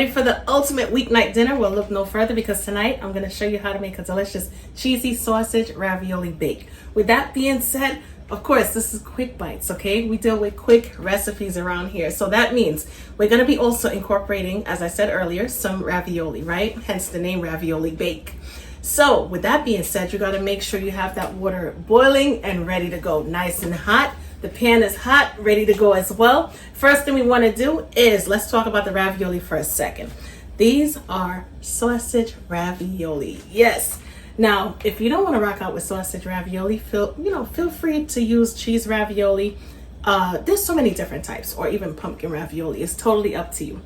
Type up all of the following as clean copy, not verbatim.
ready for the ultimate weeknight dinner? Well, look no further because tonight I'm going to show you how to make a delicious cheesy sausage ravioli bake. With that being said, of course, this is quick bites, okay? We deal with quick recipes around here. So that means we're going to be also incorporating, as I said earlier, some ravioli, right? Hence the name Ravioli Bake. So with that being said, you got to make sure you have that water boiling and ready to go, nice and hot. The pan is hot, ready to go as well. First thing we want to do is, let's talk about the ravioli for a second. These are sausage ravioli. Yes. Now, if you don't want to rock out with sausage ravioli, feel free to use cheese ravioli. There's so many different types, or even pumpkin ravioli. It's totally up to you.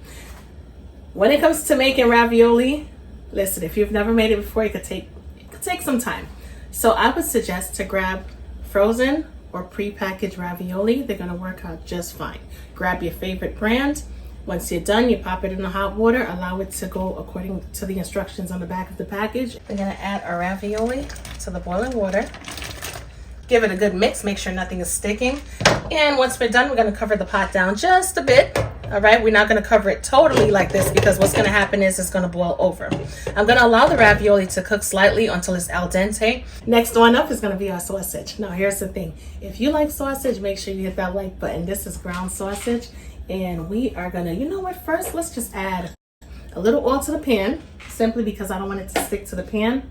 When it comes to making ravioli, listen, if you've never made it before, it could take some time. So I would suggest to grab frozen or pre-packaged ravioli. They're going to work out just fine. Grab your favorite brand. Once you're done, you pop it in the hot water. Allow it to go according to the instructions on the back of the package. We're going to add our ravioli to the boiling water. Give it a good mix. Make sure nothing is sticking. And once we're done, we're going to cover the pot down just a bit. All right, we're not going to cover it totally like this because what's going to happen is it's going to boil over. I'm going to allow the ravioli to cook slightly until it's al dente. Next one up is going to be our sausage. Now, here's the thing. If you like sausage, make sure you hit that like button. This is ground sausage. And we are going to, you know what, first, let's just add a little oil to the pan, simply because I don't want it to stick to the pan.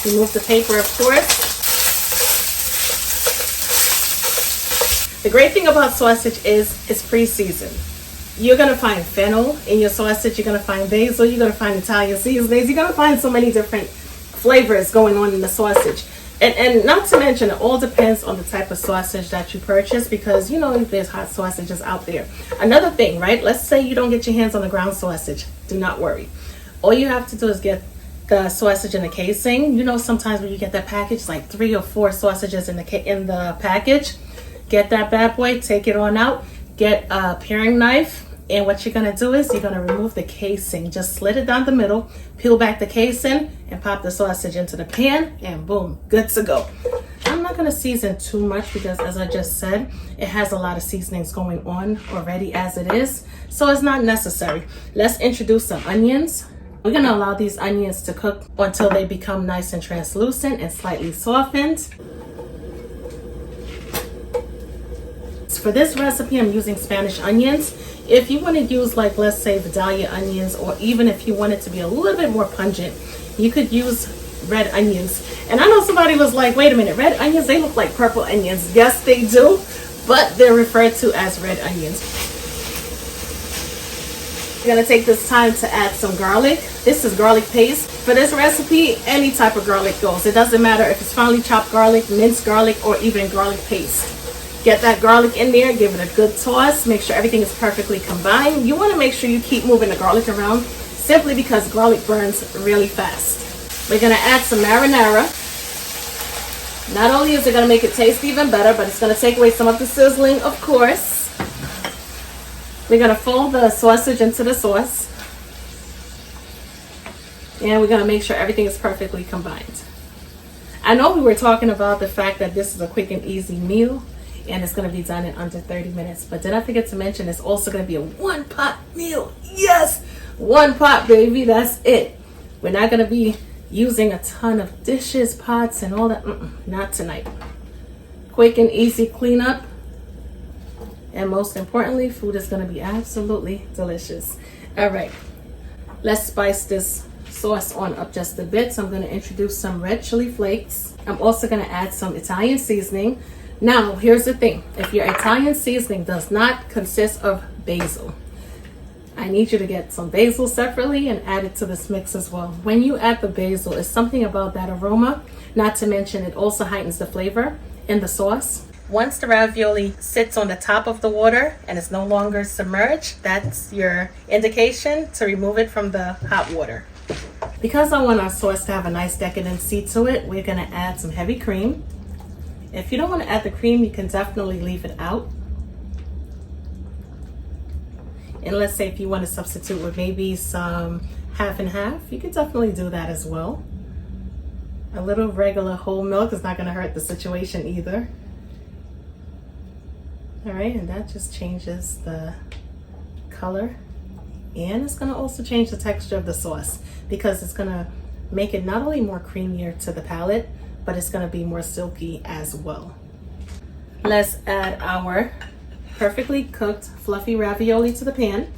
Remove the paper, of course. The great thing about sausage is it's pre-seasoned. You're going to find fennel in your sausage. You're going to find basil. You're going to find Italian seasonings. You're going to find so many different flavors going on in the sausage. And not to mention, it all depends on the type of sausage that you purchase, because, you know, there's hot sausages out there. Another thing, right? Let's say you don't get your hands on the ground sausage. Do not worry. All you have to do is get the sausage in the casing. You know, sometimes when you get that package, like 3 or 4 sausages in the package. Get that bad boy, take it on out, get a paring knife, and what you're going to do is you're going to remove the casing. Just slit it down the middle, peel back the casing, and pop the sausage into the pan, and boom, good to go. I'm not going to season too much because, as I just said, it has a lot of seasonings going on already as it is, so it's not necessary. Let's introduce some onions. We're going to allow these onions to cook until they become nice and translucent and slightly softened. For this recipe, I'm using Spanish onions. If you want to use, like, let's say Vidalia onions, or even if you want it to be a little bit more pungent, you could use red onions. And I know somebody was like, wait a minute, red onions, they look like purple onions. Yes, they do, but they're referred to as red onions. You're going to take this time to add some garlic. This is garlic paste. For this recipe, any type of garlic goes. It doesn't matter if it's finely chopped garlic, minced garlic, or even garlic paste. Get that garlic in there, give it a good toss, make sure everything is perfectly combined. You want to make sure you keep moving the garlic around, simply because garlic burns really fast. We're going to add some marinara. Not only is it going to make it taste even better, but it's going to take away some of the sizzling, of course. We're going to fold the sausage into the sauce. And we're going to make sure everything is perfectly combined. I know we were talking about the fact that this is a quick and easy meal, and it's going to be done in under 30 minutes. But did I forget to mention it's also going to be a one-pot meal? Yes! One pot, baby. That's it. We're not going to be using a ton of dishes, pots, and all that. Not tonight. Quick and easy cleanup. And most importantly, food is going to be absolutely delicious. All right. Let's spice this sauce on up just a bit. So I'm going to introduce some red chili flakes. I'm also going to add some Italian seasoning. Now, here's the thing. If your Italian seasoning does not consist of basil, I need you to get some basil separately and add it to this mix as well. When you add the basil, it's something about that aroma. Not to mention, it also heightens the flavor in the sauce. Once the ravioli sits on the top of the water and it's no longer submerged, that's your indication to remove it from the hot water. Because I want our sauce to have a nice decadency to it, we're going to add some heavy cream. If you don't want to add the cream, you can definitely leave it out. And let's say if you want to substitute with maybe some half and half, you can definitely do that as well. A little regular whole milk is not going to hurt the situation either. All right, and that just changes the color, and it's going to also change the texture of the sauce because it's going to make it not only more creamier to the palate, but it's going to be more silky as well. Let's add our perfectly cooked fluffy ravioli to the pan.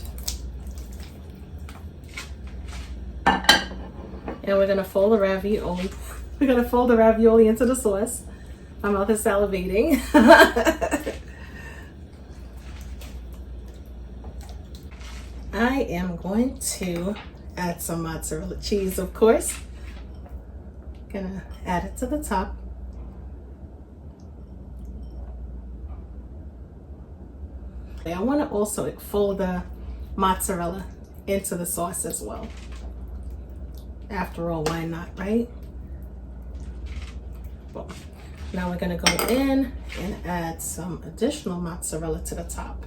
And we're gonna fold the ravioli. We're gonna fold the ravioli into the sauce. My mouth is salivating. I am going to add some mozzarella cheese, of course. Gonna add it to the top. I want to also fold the mozzarella into the sauce as well. After all, why not, right? Well, now we're going to go in and add some additional mozzarella to the top.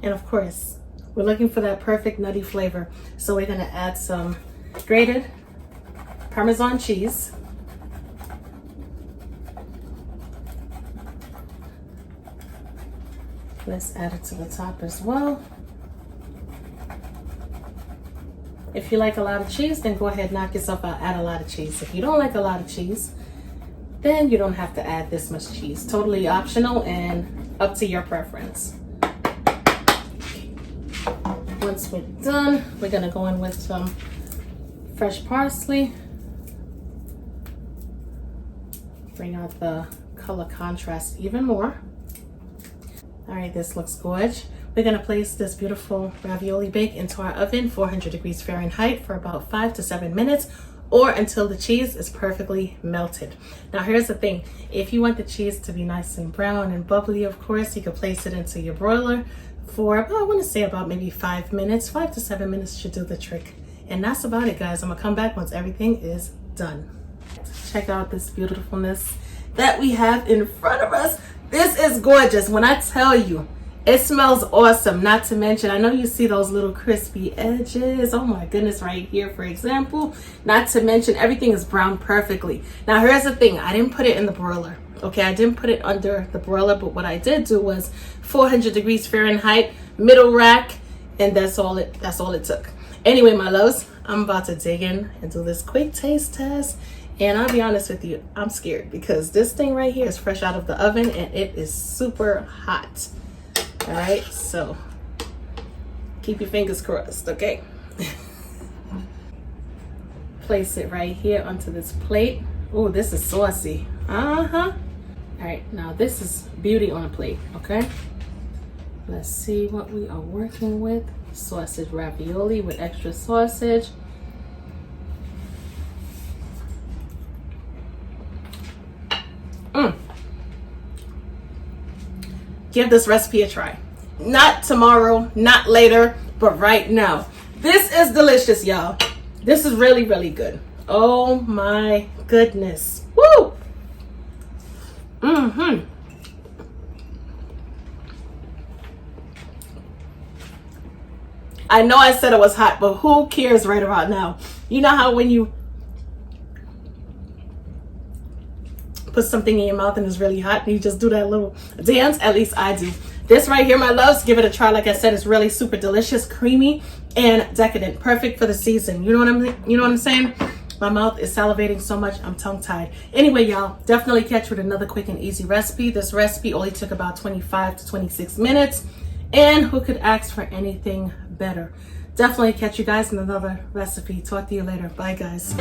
And of course, we're looking for that perfect nutty flavor. So we're going to add some grated Parmesan cheese. Let's add it to the top as well. If you like a lot of cheese, then go ahead, knock yourself out, add a lot of cheese. If you don't like a lot of cheese, then you don't have to add this much cheese. Totally optional and up to your preference. Once we're done, we're gonna go in with some fresh parsley. Bring out the color contrast even more. All right, this looks gorgeous. We're gonna place this beautiful ravioli bake into our oven, 400 degrees Fahrenheit, for about 5 to 7 minutes, or until the cheese is perfectly melted. Now here's the thing, if you want the cheese to be nice and brown and bubbly, of course, you could place it into your broiler for about, I wanna say about maybe 5 minutes. 5 to 7 minutes should do the trick. And that's about it, guys. I'm gonna come back once everything is done. Check out this beautifulness that we have in front of us. This is gorgeous. When I tell you, it smells awesome. Not to mention, I know you see those little crispy edges. Oh my goodness, right here, for example. Not to mention, everything is browned perfectly. Now, here's the thing. I didn't put it in the broiler. Okay, I didn't put it under the broiler, but what I did do was 400 degrees Fahrenheit, middle rack, and that's all it took. Anyway, my loves, I'm about to dig in and do this quick taste test. And I'll be honest with you, I'm scared because this thing right here is fresh out of the oven and it is super hot. All right, so keep your fingers crossed, okay? Place it right here onto this plate. Oh, this is saucy. All right, now this is beauty on a plate, okay? Let's see what we are working with. Sausage ravioli with extra sausage. Give this recipe a try. Not tomorrow, not later, but right now. This is delicious, y'all. This is really, really good. Oh my goodness. Woo! I know I said it was hot, but who cares right about now? You know how when you put something in your mouth and it's really hot and you just do that little dance? At least I do. This right here, my loves, give it a try. Like I said, it's really super delicious, creamy, and decadent. Perfect for the season. You know what I'm saying? My mouth is salivating so much, I'm tongue-tied. Anyway, y'all, definitely catch with another quick and easy recipe. This recipe only took about 25 to 26 minutes. And who could ask for anything better? Definitely catch you guys in another recipe. Talk to you later. Bye, guys.